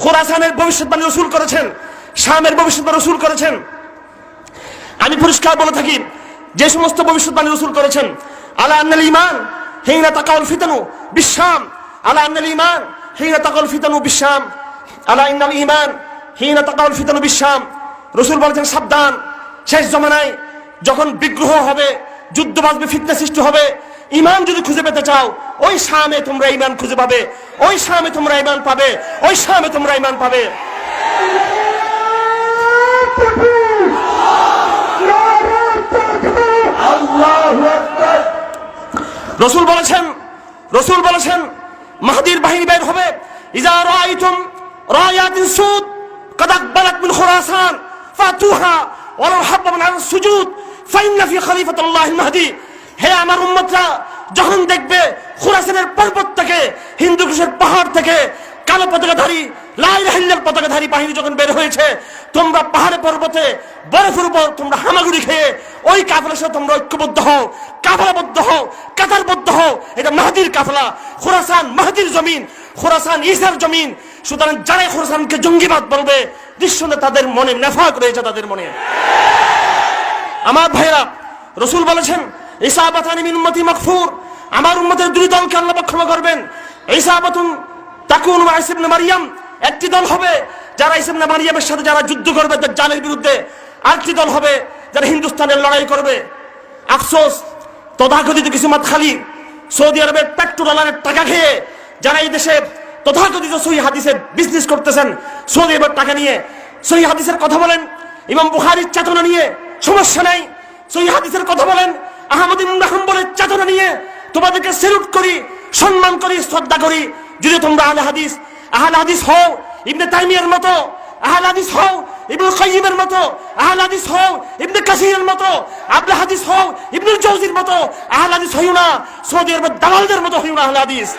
খোরাসানের ভবিষ্যৎবাণী রাসূল করেছেন, শামের ভবিষ্যৎবাণী রাসূল করেছেন। আমি পরিষ্কার বলে থাকি, যে সমস্ত ভবিষ্যৎবাণী রাসূল করেছেন, আলা আন্নাল ঈমান হিনা তাকাউল ফিতানু বিশাম, আলা আন্নাল ঈমান হিনা তাকাউল ফিতানু বিশাম, আলা ইন্নাল ঈমান হিনা তাকাউল ফিতানু বিশাম। রাসূল বলেছেন, সাবধান, শেষ জমানায় যখন বিগ্রহ হবে, যুদ্ধ বাজবে, ফিতনা সৃষ্টি হবে, ঈমান যদি খুঁজে পেতে চাও, ওই শামে তোমরা ঈমান খুঁজে পাবে, ওই শামে তোমরা ঈমান পাবে, ওই শামে তোমরা ঈমান পাবে। রাসূল বলেছেন মাহদীর বাহিনী বের হবে, ইজা রাআইতুম রায়াতিন সুদ কাদ আকবালাত মিন খুরাসান ফাতুহা ওয়ালাউ হাব্বান আলা সুজুদ ফাইন্না ফি খলিফাতুল্লাহিল মাহদী। হে আমার উম্মতরা, যখন দেখবে খুরাসানের পর্বত থেকে, হিন্দু কুশের পাহাড় থেকে কালো পতাকাধারী, লা ইলাহা ইল্লাল্লাহর পতাকাধারী বাহিনী যখন বের হয়েছে, তোমরা পাহাড়ে পর্বতে বরফের উপর তোমরা হামাগুড়ি খেয়ে ওই কাফেলার সাথে তোমরা ঐক্যবদ্ধ হও, কাফেলাবদ্ধ হও, কাতারবদ্ধ হও। এটা মাহদীর কাফেলা, খুরাসান মাহদীর জমিন, খুরাসান ঈসার জমিন। সুতরাং যারা খুরাসানকে জঙ্গিবাদ বলবে, নিঃসন্দেহে তাদের মনে নেফাক রয়েছে, তাদের মনে। আমার ভাইরা, রাসূল বলেছেন, ইসাবাতানি মিন উম্মতি মাগফুর, আমার উম্মতের দুই দলকে আল্লাহ ক্ষমা করবেন। ইসাবাতুন তাকুনু মা ঈসা ইবনে মারইয়াম, একটি দল হবে যারা ঈসা ইবনে মারইয়ামের সাথে যারা যুদ্ধ করবে দাজ্জালের বিরুদ্ধে, আরেকটি দল হবে যারা হিন্দুস্তানের লড়াই করবে। আফসোস, তথাকথিত কিছু মাতখালি সৌদি আরবের পেট্রোডলারের টাকা খেয়ে যারা এই দেশে তথাকথিত সহিহ হাদিসের বিজনেস করতেছেন, সৌদি আরবের টাকা নিয়ে সহিহ হাদিসের কথা বলেন, ইমাম বুখারীর চেতনা নিয়ে সমস্যা নাই, সহিহ হাদিসের কথা বলেন, আহমদ ইবনে হাম্বলের চেতনা নিয়ে তোমাদেরকে স্যালুট করি, সম্মান করি, শ্রদ্ধা করি। যদি তোমরা আহলে হাদিস হও, ইবনে তাইমিয়ার মতো, আহলে হাদিস হও ইবনে কাইয়িমের মতো, আহলে হাদিস হও ইবনে কাসিরের মতো, আহলে হাদিস হও ইবনুল জাওজির মতো, আহলে হাদিস হইও না সৌদি আরবের দালালদের মতো হইও না আহলে হাদিস।